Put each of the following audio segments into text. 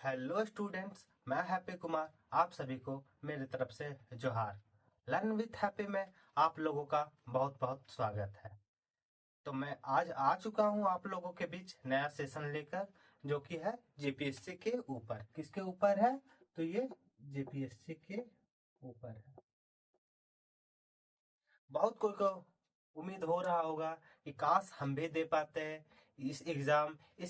Hello students, मैं happy Kumar. आप सभी को मेरी तरफ से जोहार। लर्न विथ हैप्पी में आप लोगों का बहुत बहुत स्वागत है। तो मैं आज आ चुका हूं आप लोगों के बीच नया सेशन लेकर, जो कि है जेपीएससी के ऊपर। किसके ऊपर है? तो ये जेपीएससी के ऊपर है। बहुत कोई को उम्मीद हो रहा होगा कि काश हम भी दे पाते हैं इस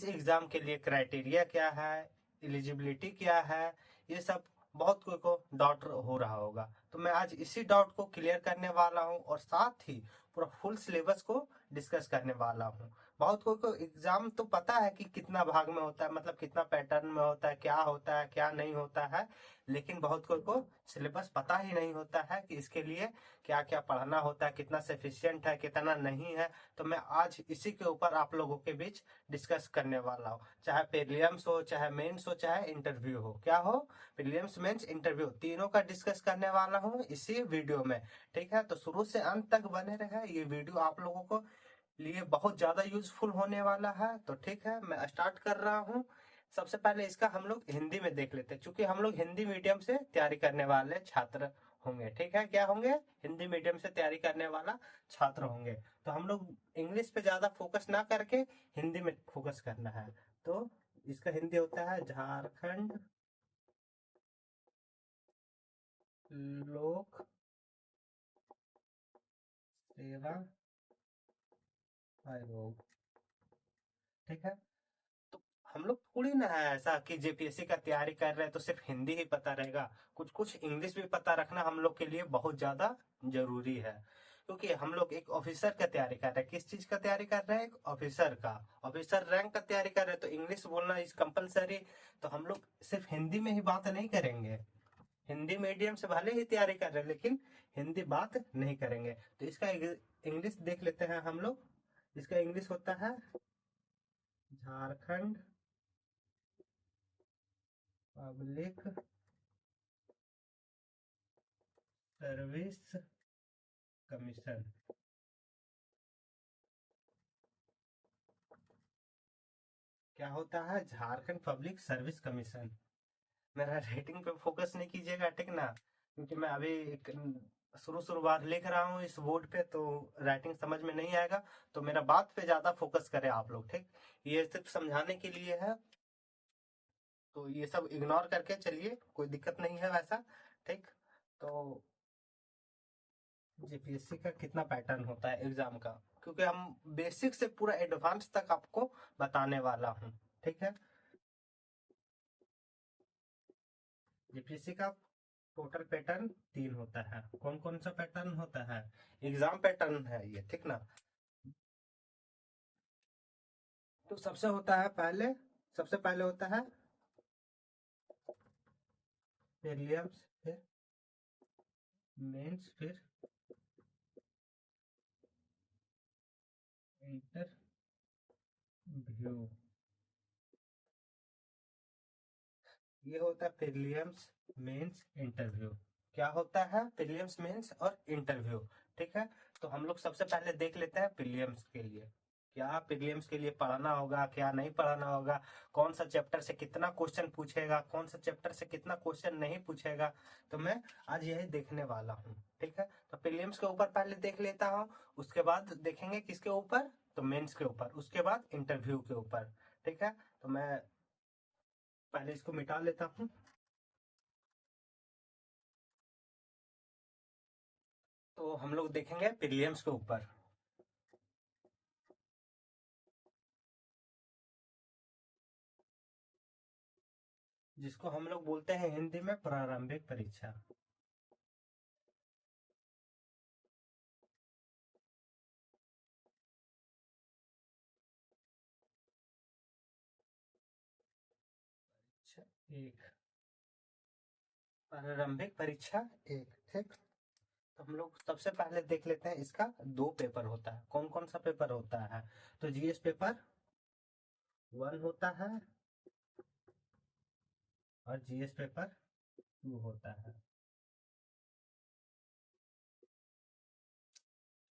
एग्जाम के लिए क्राइटेरिया क्या है, एलिजिबिलिटी क्या है, ये सब बहुत कोई को डाउट हो रहा होगा। तो मैं आज इसी डाउट को क्लियर करने वाला हूँ और साथ ही पूरा फुल सिलेबस को डिस्कस करने वाला हूँ। बहुत कोई को एग्जाम तो पता है कि कितना भाग में होता है, मतलब कितना पैटर्न में होता है, क्या होता है क्या नहीं होता है, लेकिन बहुत कोई को सिलेबस पता ही नहीं होता है कि इसके लिए क्या क्या पढ़ना होता है, कितना सफिशियंट है कितना नहीं है। तो मैं आज इसी के ऊपर आप लोगों के बीच डिस्कस करने वाला हूँ। चाहे प्रीलिम्स हो, चाहे मेंस हो, चाहे इंटरव्यू हो, क्या हो, प्रीलिम्स मेंस इंटरव्यू तीनों का डिस्कस करने वाला हूँ इसी वीडियो में। ठीक है, तो शुरू से अंत तक बने रहे। ये वीडियो आप लोगों को लिए बहुत ज्यादा यूजफुल होने वाला है। तो ठीक है, मैं स्टार्ट कर रहा हूँ। सबसे पहले इसका हम लोग हिंदी में देख लेते हैं, क्योंकि हम लोग हिंदी मीडियम से तैयारी करने वाले छात्र होंगे। ठीक है, क्या होंगे? हिंदी मीडियम से तैयारी करने वाला छात्र होंगे। तो हम लोग इंग्लिश पे ज्यादा फोकस ना करके हिंदी में फोकस करना है। तो इसका हिंदी होता है झारखंड लोक सेवा आयोग। ठीक है, तो हम लोग थोड़ी ना है ऐसा कि जेपीएससी का तैयारी कर रहे हैं तो सिर्फ हिंदी ही पता रहेगा। कुछ कुछ इंग्लिश भी पता रखना हम लोग के लिए बहुत ज्यादा जरूरी है, क्योंकि हम लोग एक ऑफिसर का तैयारी कर रहे हैं। किस चीज का तैयारी कर रहे हैं? एक ऑफिसर का, ऑफिसर रैंक का तैयारी कर रहे हैं, तो इंग्लिश बोलना इज कंपलसरी। तो हम लोग सिर्फ हिंदी में ही बात नहीं करेंगे। हिंदी मीडियम से भले ही तैयारी कर रहे हैं, लेकिन हिंदी बात नहीं करेंगे। तो इसका इंग्लिश देख लेते हैं हम लोग। इसका इंग्लिश होता है झारखंड पब्लिक सर्विस कमीशन। क्या होता है? Jharkhand public service commission. मेरा रेटिंग पे फोकस नहीं कीजिएगा, ठीक ना, क्योंकि मैं अभी एक शुरू शुरू बार लिख रहा हूँ इस बोर्ड पे, तो राइटिंग समझ में नहीं आएगा। तो मेरा बात पे ज्यादा फोकस करें आप लोग, ठीक। ये सिर्फ समझाने के लिए है, तो ये सब इग्नोर करके चलिए, कोई दिक्कत नहीं है वैसा। ठीक, तो जेपीएससी का कितना पैटर्न होता है एग्जाम का, क्योंकि हम बेसिक से पूरा एडवांस तक आपको बताने वाला हूँ। ठीक है, जेपीएससी का टोटल पैटर्न 3 होता है। कौन कौन सा पैटर्न होता है? एग्जाम पैटर्न है ये, ठीक ना। तो सबसे पहले होता है प्रीलिम्स, फिर मेंस, फिर इंटरव्यू। ये होता है प्रीलिम्स मेंस इंटरव्यू। क्या होता है? प्रीलिम्स मेंस और इंटरव्यू। ठीक है, तो हम लोग सबसे पहले देख लेते हैं प्रीलिम्स के लिए। क्या प्रीलिम्स के लिए पढ़ना होगा, क्या नहीं पढ़ना होगा, कौन सा चैप्टर से कितना क्वेश्चन पूछेगा, कौन सा चैप्टर से कितना क्वेश्चन नहीं पूछेगा। तो मैं आज यही देखने वाला हूँ। ठीक है, तो प्रीलिम्स के ऊपर पहले देख लेता हूँ, उसके बाद देखेंगे किसके ऊपर, तो मेंस के ऊपर, उसके बाद इंटरव्यू के ऊपर। ठीक है, तो मैं पहले इसको मिटा लेता हूँ। तो हम लोग देखेंगे प्रीलिम्स के ऊपर, जिसको हम लोग बोलते हैं हिंदी में प्रारंभिक परीक्षा। अच्छा, एक प्रारंभिक परीक्षा एक, ठीक। तो हम लोग सबसे पहले देख लेते हैं, इसका 2 पेपर होता है। कौन कौन सा पेपर होता है? तो जीएस पेपर 1 होता है और जीएस पेपर 2 होता है।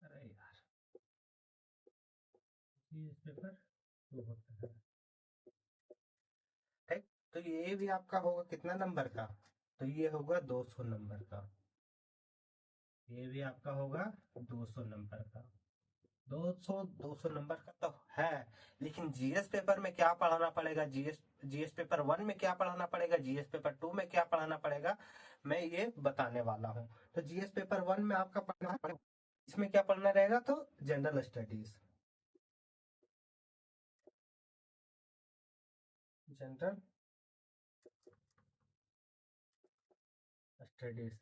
अरे यार, जीएस पेपर 2 होता है, ठीक। तो ये भी आपका होगा कितना नंबर का? तो ये होगा 200 नंबर का। ये भी आपका होगा 200 नंबर का। 200 नंबर का तो है। लेकिन जीएस पेपर में क्या पढ़ाना पड़ेगा, जीएस जीएस पेपर 1 में क्या पढ़ाना पड़ेगा, जीएस पेपर 2 में क्या पढ़ाना पड़ेगा, मैं ये बताने वाला हूँ। तो जीएस पेपर 1 में आपका पढ़ना पड़ेगा, इसमें क्या पढ़ना रहेगा, तो general studies, general studies,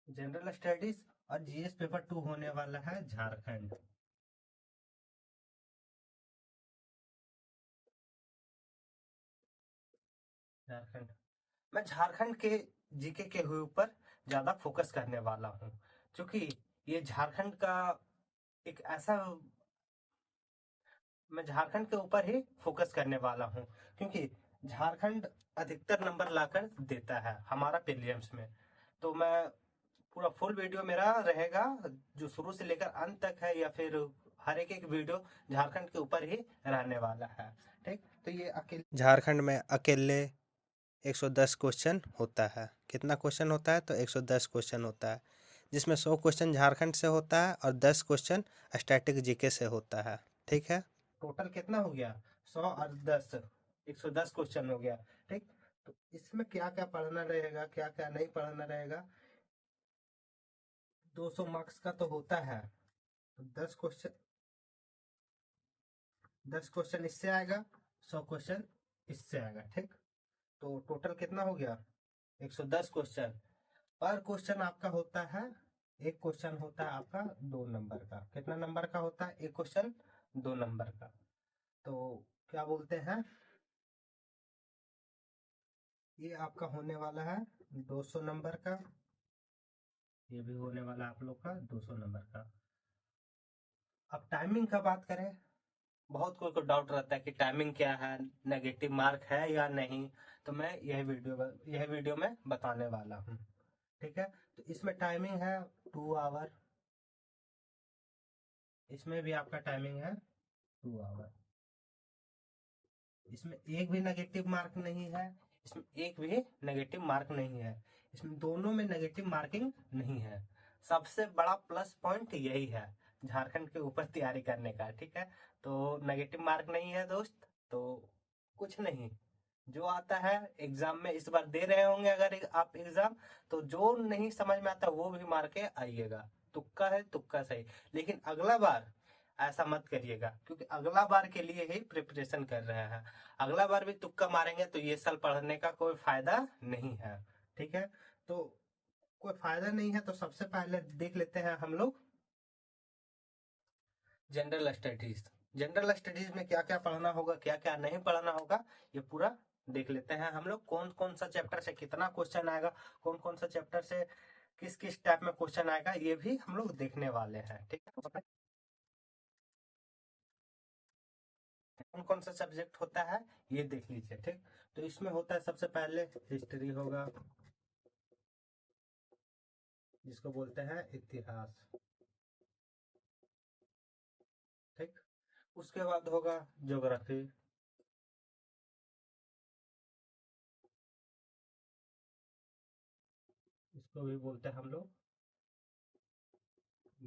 general studies. और जीएस पेपर 2 होने वाला है झारखंड। झारखंड, मैं झारखंड के जीके के ऊपर ज्यादा फोकस करने वाला हूँ, क्योंकि ये झारखंड का एक ऐसा, मैं झारखंड के ऊपर ही फोकस करने वाला हूँ, क्योंकि झारखंड अधिकतर नंबर लाकर देता है हमारा प्रीलिम्स में। तो मैं पूरा फुल वीडियो मेरा रहेगा, जो शुरू से लेकर अंत तक है, या फिर हर एक एक वीडियो झारखंड के ऊपर ही रहने वाला है। ठीक, तो ये अकेले झारखंड में अकेले 110 क्वेश्चन होता है। कितना क्वेश्चन होता है, तो 110 क्वेश्चन होता है, जिसमें 100 क्वेश्चन झारखंड से होता है और 10 क्वेश्चन स्टैटिक जीके से होता है। ठीक है, टोटल कितना हो गया, 100 और 10, 110 क्वेश्चन हो गया। ठीक, तो इसमें क्या क्या पढ़ना रहेगा, क्या क्या नहीं पढ़ना रहेगा। 200 मार्क्स का तो होता है, तो 10 क्वेश्चन इससे आएगा, 100 क्वेश्चन इससे आएगा। ठीक, तो टोटल कितना हो गया, 110 क्वेश्चन। पर क्वेश्चन आपका होता है, एक क्वेश्चन होता है आपका 2 नंबर का। कितना नंबर का होता है, एक क्वेश्चन 2 नंबर का। तो क्या बोलते हैं, ये आपका होने वाला है 200 नंबर का। ये भी होने वाला है आप लोग का 200 नंबर का। अब टाइमिंग का बात करें, बहुत कोई को डाउट रहता है कि टाइमिंग क्या है, नेगेटिव मार्क है या नहीं। तो मैं यह वीडियो में बताने वाला हूँ। ठीक है, तो इसमें टाइमिंग है 2 आवर, इसमें भी आपका टाइमिंग है 2 आवर। इसमें एक भी नेगेटिव मार्क नहीं है, इसमें एक भी नेगेटिव मार्क नहीं है, इसमें दोनों में नेगेटिव मार्किंग नहीं है। सबसे बड़ा प्लस पॉइंट यही है झारखंड के ऊपर तैयारी करने का। ठीक है, तो नेगेटिव मार्क नहीं है दोस्त, तो कुछ नहीं, जो आता है एग्जाम में इस बार दे रहे होंगे अगर आप एग्जाम, तो जो नहीं समझ में आता वो भी मार के आइएगा। तुक्का है, तुक्का सही। लेकिन अगला बार ऐसा मत करिएगा, क्योंकि अगला बार के लिए ही प्रिपरेशन कर रहे हैं। अगला बार भी तुक्का मारेंगे तो ये साल पढ़ने का कोई फायदा नहीं है। ठीक है, तो कोई फायदा नहीं है, तो सबसे पहले देख लेते हैं हम लोग जनरल स्टडीज। जनरल स्टडीज में क्या क्या पढ़ना होगा, क्या क्या नहीं पढ़ना होगा, ये पूरा देख लेते हैं हम लोग। कौन कौन सा चैप्टर से कितना क्वेश्चन आएगा, कौन कौन सा चैप्टर से किस किस टाइप में क्वेश्चन आएगा, ये भी हम लोग देखने वाले हैं। ठीक है, कौन कौन सा सब्जेक्ट होता है ये देख लीजिए। ठीक, तो इसमें होता है सबसे पहले हिस्ट्री होगा, जिसको बोलते हैं इतिहास। ठीक, उसके बाद होगा ज्योग्राफी, इसको भी बोलते हैं हम लोग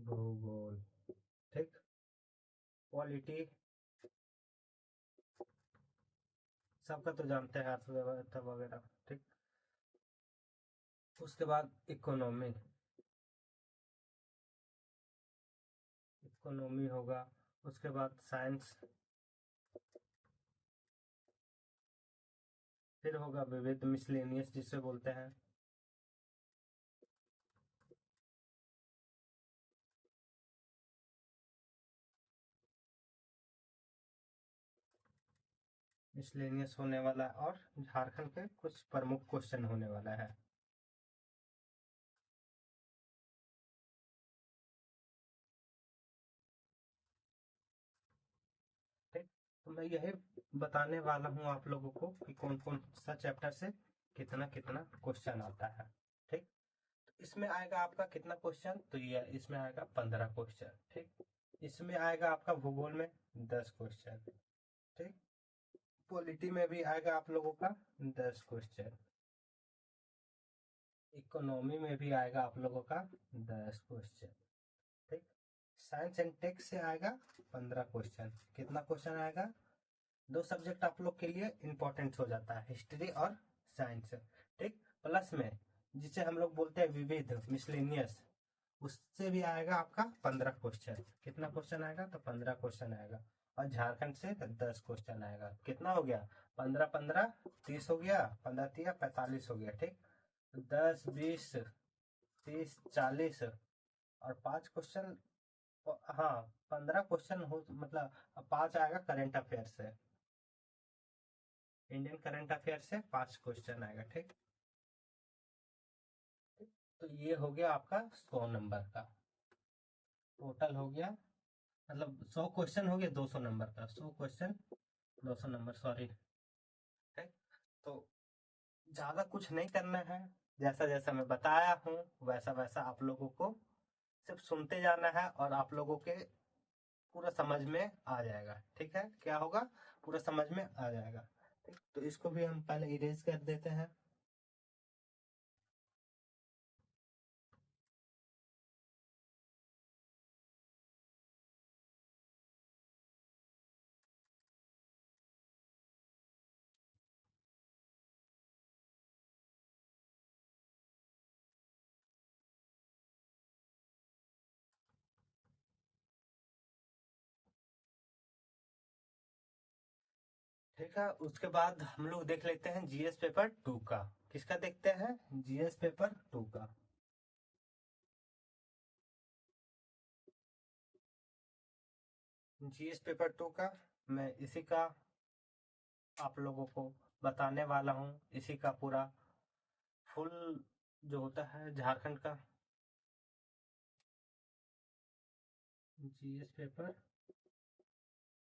भूगोल। ठीक, पॉलिटी, सबका तो जानते हैं, अर्थव्यवस्था वगैरह। ठीक, उसके बाद इकोनॉमी, इकोनॉमी होगा। उसके बाद साइंस, फिर होगा विविध मिसलेनियस जिसे बोलते हैं। मिसलेनियस होने वाला है, और झारखंड के कुछ प्रमुख क्वेश्चन होने वाला है। ठीक, तो मैं यही बताने वाला हूँ आप लोगों को कि कौन कौन सा चैप्टर से कितना कितना क्वेश्चन आता है। ठीक, इसमें आएगा आपका कितना क्वेश्चन, तो ये इसमें आएगा 15 क्वेश्चन। ठीक, इसमें आएगा आपका भूगोल में 10 क्वेश्चन। ठीक, पॉलिटी में भी आएगा आप लोगों का 10 क्वेश्चन, इकोनॉमी में भी आएगा आप लोगों का 10 क्वेश्चन, ठीक। साइंस एंड टेक से आएगा 15 क्वेश्चन। कितना क्वेश्चन आएगा? दो सब्जेक्ट आप लोग के लिए इंपॉर्टेंट हो जाता है, हिस्ट्री और साइंस, ठीक। प्लस में जिसे हम लोग बोलते हैं विविध, मिसलेनियस, उससे भी आएगा आपका 15 क्वेश्चन। कितना क्वेश्चन आएगा? तो 15 क्वेश्चन आएगा। और झारखंड से 10 क्वेश्चन आएगा। कितना हो गया? 15 15 30 हो गया, 15 तिया 45 हो गया, ठीक। 10 20 30 40 और 5 क्वेश्चन, हाँ 15 क्वेश्चन हो, मतलब 5 आएगा करंट अफेयर से, इंडियन करंट अफेयर से 5 क्वेश्चन आएगा, ठीक। तो ये हो गया आपका 100 नंबर का, टोटल हो गया, मतलब 100 क्वेश्चन हो गया 200 नंबर का, 100 क्वेश्चन 200 नंबर, सॉरी, ठीक। तो ज्यादा कुछ नहीं करना है, जैसा जैसा मैं बताया हूँ वैसा वैसा आप लोगों को सिर्फ सुनते जाना है और आप लोगों के पूरा समझ में आ जाएगा, ठीक है। क्या होगा? पूरा समझ में आ जाएगा, ठीक। तो इसको भी हम पहले इरेज कर देते हैं। ठीक है, उसके बाद हम लोग देख लेते हैं जीएस पेपर 2 का। किसका देखते हैं? जीएस पेपर 2 का। जीएस पेपर 2 का मैं इसी का आप लोगों को बताने वाला हूँ, इसी का पूरा फुल जो होता है झारखंड का जीएस पेपर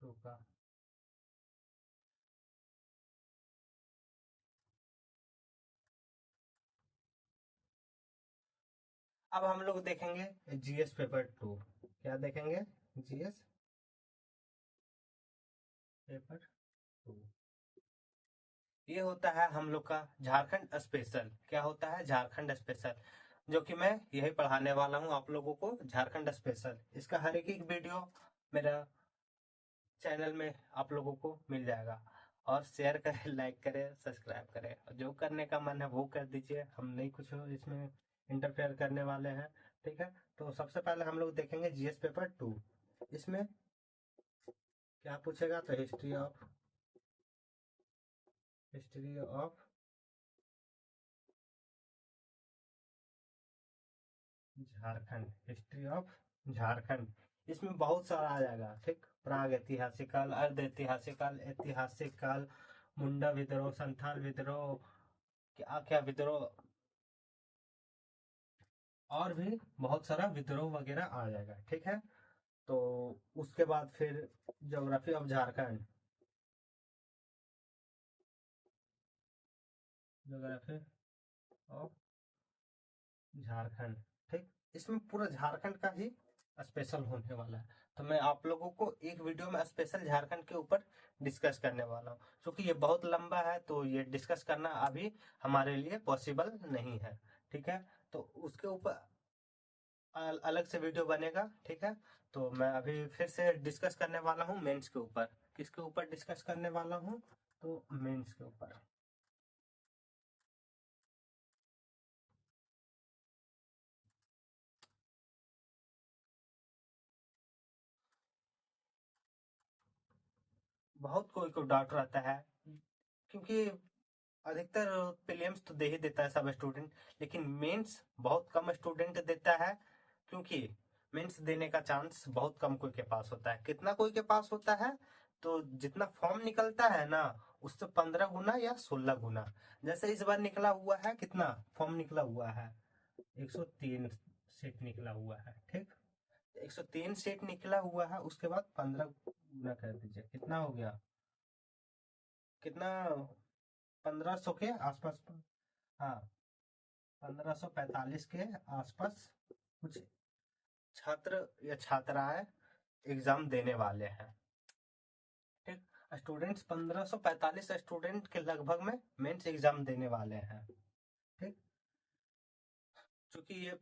2 का। अब हम लोग देखेंगे जीएस पेपर 2। क्या देखेंगे? GS paper 2। ये होता है हम लोग का झारखंड स्पेशल। क्या होता है? झारखंड स्पेशल, जो कि मैं यही पढ़ाने वाला हूँ आप लोगों को, झारखंड स्पेशल। इसका हर एक वीडियो मेरा चैनल में आप लोगों को मिल जाएगा। और शेयर करें, लाइक करें, सब्सक्राइब करें, और जो करने का मन है वो कर दीजिए, हम नहीं कुछ इसमें इंटरफेयर करने वाले हैं, ठीक है। तो सबसे पहले हम लोग देखेंगे जीएस पेपर 2। इसमें क्या पूछेगा? तो history of Jharkhand, history of Jharkhand. इसमें बहुत सारा आ जाएगा, ठीक। प्राग ऐतिहासिक काल, अर्ध ऐतिहासिक काल, ऐतिहासिक काल, मुंडा विद्रोह, संथाल विद्रोह, क्या क्या विद्रोह, और भी बहुत सारा विद्रोह वगैरह आ जाएगा, ठीक है। तो उसके बाद फिर geography of Jharkhand, geography of Jharkhand, ठीक। इसमें पूरा झारखंड का ही स्पेशल होने वाला है। तो मैं आप लोगों को एक वीडियो में स्पेशल झारखंड के ऊपर डिस्कस करने वाला हूँ, क्योंकि ये बहुत लंबा है तो ये डिस्कस करना अभी हमारे लिए पॉसिबल नहीं है, ठीक है। तो उसके ऊपर अलग से वीडियो बनेगा, ठीक है। तो मैं अभी फिर से डिस्कस करने वाला हूँ मेंस के ऊपर। किसके ऊपर डिस्कस करने वाला हूँ? तो मेंस के ऊपर। बहुत कोई को डाउट रहता है, क्योंकि अधिकतर प्रीलिम्स तो दे ही देता है सब स्टूडेंट, लेकिन मेंस बहुत कम स्टूडेंट देता है, क्योंकि मेंस देने का चांस बहुत कम कोई के पास होता है। कितना कोई के पास होता है? तो जितना फॉर्म निकलता है ना, उससे 15 गुना या 16 गुना। जैसे इस बार निकला हुआ है, कितना फॉर्म निकला हुआ है? 103 सीट निकला हुआ है, ठीक। 103 सीट निकला हुआ है, उसके बाद 15 गुना कर दीजिए, कितना हो गया? कितना? 1500 के आसपास। हाँ, 1545 के आसपास कुछ छात्र या छात्राएं एग्जाम देने वाले हैं, ठीक। स्टूडेंट्स 1545 स्टूडेंट के लगभग में मेंस एग्जाम देने वाले हैं। ठीक, क्योंकि ये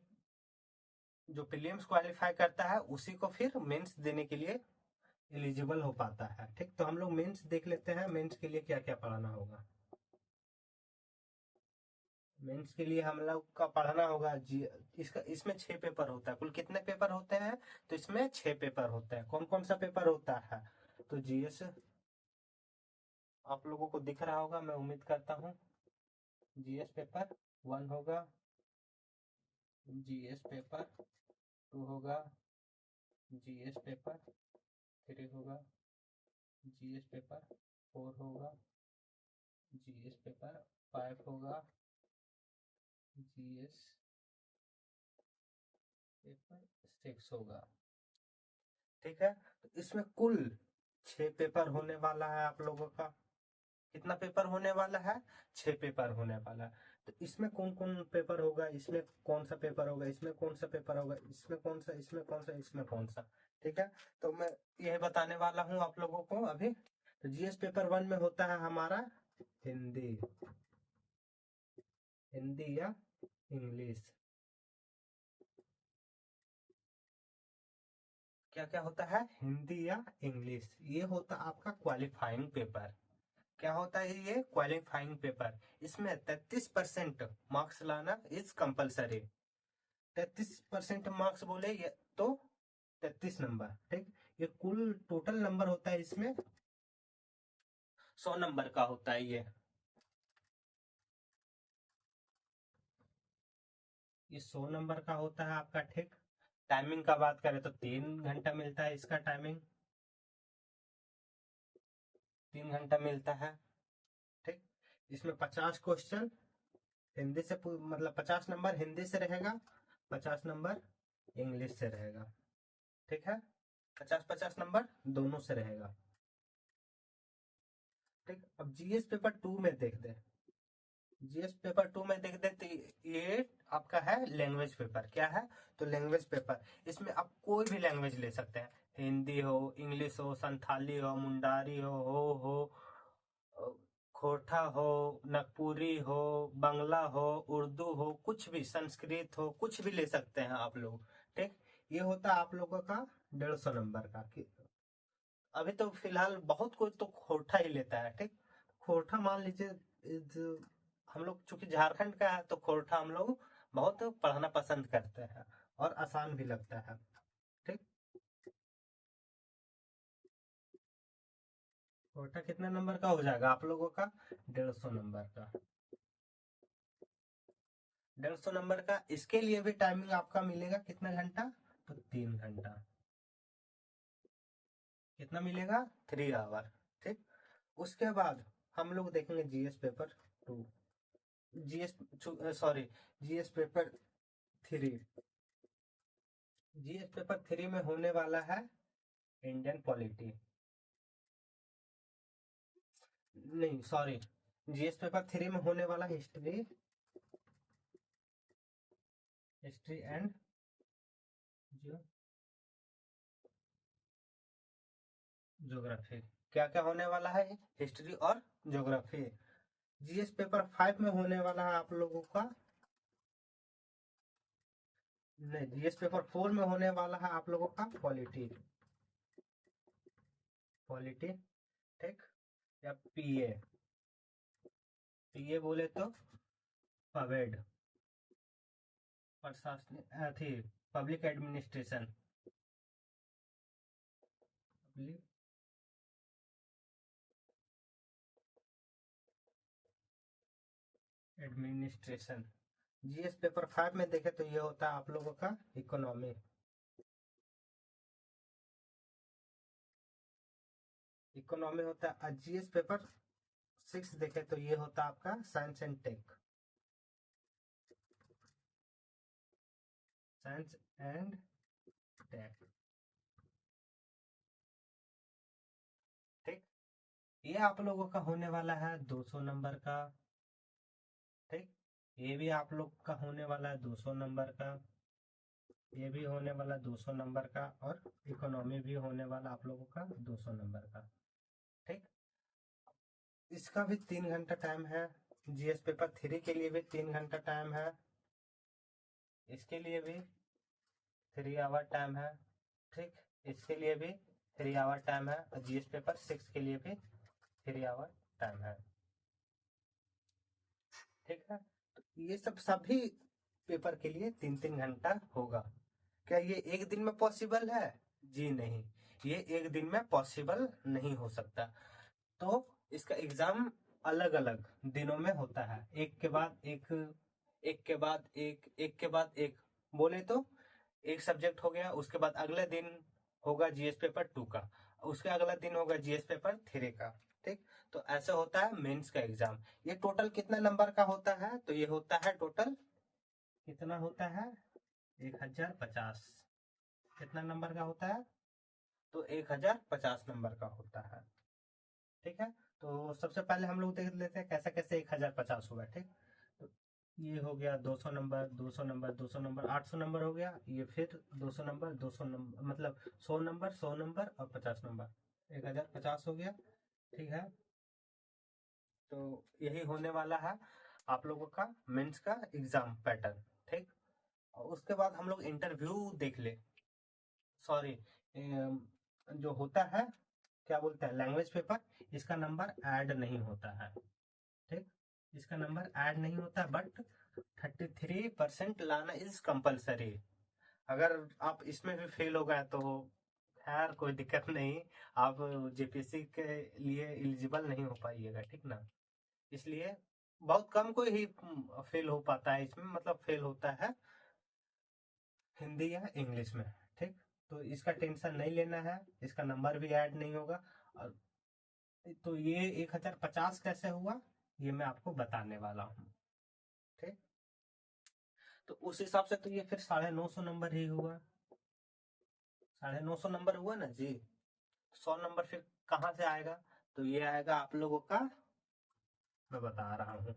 जो प्रीलिम्स क्वालिफाई करता है उसी को फिर मेंस देने के लिए एलिजिबल हो पाता है। ठीक, तो हम लोग मेंस देख लेते हैं, मेंस के लिए क्या क्या पढ़ना होगा। मेंस के लिए हम लोग का पढ़ना होगा जी। इसका इसमें 6 पेपर होता है। कुल कितने पेपर होते हैं? तो इसमें 6 पेपर होते हैं। कौन कौन सा पेपर होता है? तो जीएस आप लोगों को दिख रहा होगा, मैं उम्मीद करता हूँ। जीएस पेपर 1 होगा, जीएस पेपर 2 होगा, जीएस पेपर 3 होगा, जीएस पेपर 4 होगा, जीएस पेपर 5 होगा, जीएस पेपर 6 होगा। ठीक है, तो इसमें कुल 6 पेपर होने वाला है आप लोगों का। कितना पेपर होने वाला है? 6 पेपर होने वाला है। तो इसमें कौन कौन पेपर होगा, इसमें कौन सा पेपर होगा, इसमें कौन सा पेपर होगा, इसमें कौन सा, इसमें कौन सा, इसमें कौन सा। ठीक है, तो मैं यह बताने वाला हूँ आप लोगों को अभी। तो जीएस पेपर 1 में होता है हमारा हिंदी, हिंदी या इंग्लिश। क्या क्या होता है? हिंदी या इंग्लिश। ये होता आपका क्वालिफाइंग पेपर। क्या होता है ये? Qualifying paper. इसमें 33% मार्क्स लाना इज कंपलसरी। 33% मार्क्स बोले ये तो 33 नंबर। ठीक, ये कुल टोटल नंबर होता है इसमें 100 नंबर का होता है ये 100 नंबर का होता है आपका। ठीक, टाइमिंग का बात करें तो 3 घंटा मिलता है इसका टाइमिंग, 3 घंटा मिलता है। ठीक, इसमें 50 क्वेश्चन हिंदी से मतलब 50 नंबर हिंदी से रहेगा, 50 नंबर इंग्लिश से रहेगा। ठीक है, 50-50 नंबर दोनों से रहेगा। ठीक, अब जीएस पेपर 2 में देख दे। जीएस पेपर 2 में देख दे तो ये आपका है लैंग्वेज पेपर। क्या है? तो लैंग्वेज पेपर। इसमें आप कोई भी लैंग्वेज ले सकते हैं, हिंदी हो, इंग्लिश हो, संथाली हो, मुंडारी हो, खोरठा हो, नागपुरी हो, बांग्ला हो, उर्दू हो, कुछ भी, संस्कृत हो, कुछ भी ले सकते हैं आप लोग। ठीक, ये होता है आप लोगों का 150 नंबर का। अभी तो फिलहाल बहुत कोई तो खोरठा ही लेता है। ठीक, खोरठा मान लीजिए हम लोग चूंकि झारखंड का है तो खोरठा हम लोग बहुत पढ़ना पसंद करते हैं और आसान भी लगता है। ठीक, खोरठा कितने नंबर का हो जाएगा आप लोगों का? 150 नंबर का। 150 नंबर का। इसके लिए भी टाइमिंग आपका मिलेगा कितना घंटा? तो 3 घंटा। कितना मिलेगा? 3 आवर। ठीक, उसके बाद हम लोग देखेंगे GS paper 2, GS sorry GS paper 3। GS paper 3 में होने वाला है इंडियन पॉलिटी, नहीं सॉरी, जीएस पेपर 3 में होने वाला हिस्ट्री, हिस्ट्री एंड ज्योग्राफी। क्या क्या होने वाला है? हिस्ट्री और ज्योग्राफी। जीएस पेपर 5 में होने वाला है आप लोगों का, नहीं, जीएस पेपर 4 में होने वाला है आप लोगों का पॉलिटी, पॉलिटी। ठीक, या पीए, पीए बोले तो पवेड, प्रशासनिक थी, public administration, public administration. GS paper 5 में देखे तो ये होता है आप लोगों का इकोनॉमी, इकोनॉमी होता है। जीएस पेपर 6 देखे तो ये होता है आपका science and tech, science and tech. ठीक, ये आप लोगों का होने वाला है 200 नंबर का। ठीक, ये भी आप लोग का होने वाला है 200 नंबर का, ये भी होने वाला 200 नंबर का, और इकोनॉमी भी होने वाला आप लोगों का 200 नंबर का। ठीक, इसका भी 3 घंटा टाइम है। जीएस पेपर 3 के लिए भी 3 घंटा टाइम है। इसके लिए भी 3 आवर टाइम है। ठीक, इसके लिए भी 3 आवर टाइम है, और जीएस पेपर 6 के लिए भी 3 आवर टाइम है। ठीक है, तो ये सब सभी पेपर के लिए 3-3 घंटा होगा। क्या ये एक दिन में पॉसिबल है? जी नहीं, ये एक दिन में पॉसिबल नहीं हो सकता। तो इसका एग्जाम अलग अलग दिनों में होता है, एक के बाद एक, एक के बाद एक, एक के बाद एक। बोले तो एक सब्जेक्ट हो गया, उसके बाद अगले दिन होगा जीएस पेपर 2 का, उसके अगला दिन होगा जीएस पेपर 3 का। ठीक, तो ऐसे होता है मेंस का एग्जाम। ये टोटल कितना नंबर का होता है? तो ये होता है टोटल कितना होता है? 1050। कितना नंबर का होता है? तो 1050 नंबर का होता है। ठीक है, तो सबसे पहले हम लोग देख लेते हैं कैसे कैसे 1050 हुआ। ठीक, तो ये हो गया 200 नंबर, 200 नंबर, 200 नंबर, 800 नंबर हो गया। ये फिर 200 नंबर, 200 नंबर, मतलब 100 नंबर, 100 नंबर और 50 नंबर, 1050 हो गया। ठीक है, तो यही होने वाला है आप लोगों का मेंस का एग्जाम पैटर्न। ठीक, और उसके बाद हम लोग इंटरव्यू देख ले। सॉरी, जो होता है क्या बोलते हैं, लैंग्वेज पेपर, इसका नंबर ऐड नहीं होता है। ठीक, इसका नंबर ऐड नहीं होता, बट 33% लाना इज कंपलसरी। अगर आप इसमें भी फेल हो गए तो खैर कोई दिक्कत नहीं, आप जेपीएससी के लिए एलिजिबल नहीं हो पाइएगा। ठीक ना, इसलिए बहुत कम कोई ही फेल हो पाता है इसमें, मतलब फेल होता है हिंदी या इंग्लिश में। ठीक, तो इसका टेंशन नहीं लेना है, इसका नंबर भी ऐड नहीं होगा। और तो ये 1050 कैसे हुआ, ये मैं आपको बताने वाला हूँ। ठीक, तो उस हिसाब से तो ये फिर 950 नंबर ही हुआ। 950 नंबर हुआ ना जी। 100 नंबर फिर कहाँ से आएगा? तो ये आएगा आप लोगों का, मैं बता रहा हूँ।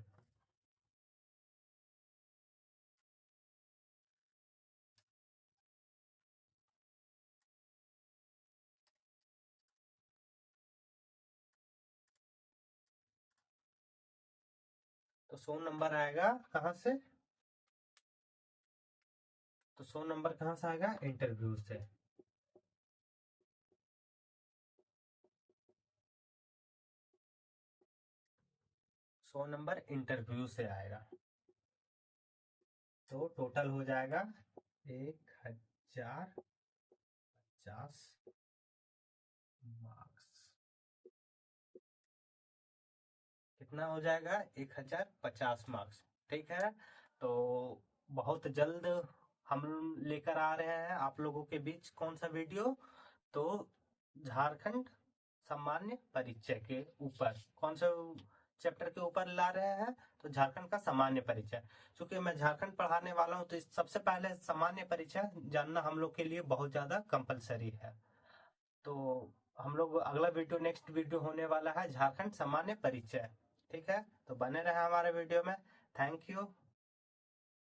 तो 100 नंबर आएगा कहाँ से? तो 100 नंबर कहाँ से आएगा? इंटरव्यू से। 100 नंबर इंटरव्यू से आएगा। तो टोटल हो जाएगा 1050 मार्क्स। कितना हो जाएगा? 1050 मार्क्स। ठीक है, तो बहुत जल्द हम लेकर आ रहे हैं आप लोगों के बीच कौन सा वीडियो? तो झारखंड सामान्य परिचय के ऊपर, कौन सा चैप्टर के ऊपर ला रहे हैं? तो झारखंड का सामान्य परिचय। क्योंकि मैं झारखंड पढ़ाने वाला हूँ, तो सबसे पहले सामान्य परिचय जानना हम लोग के लिए बहुत ज्यादा कंपलसरी है। तो हम लोग अगला वीडियो, नेक्स्ट वीडियो होने वाला है झारखंड सामान्य परिचय। ठीक है, तो बने रहे हमारे वीडियो में। Thank you.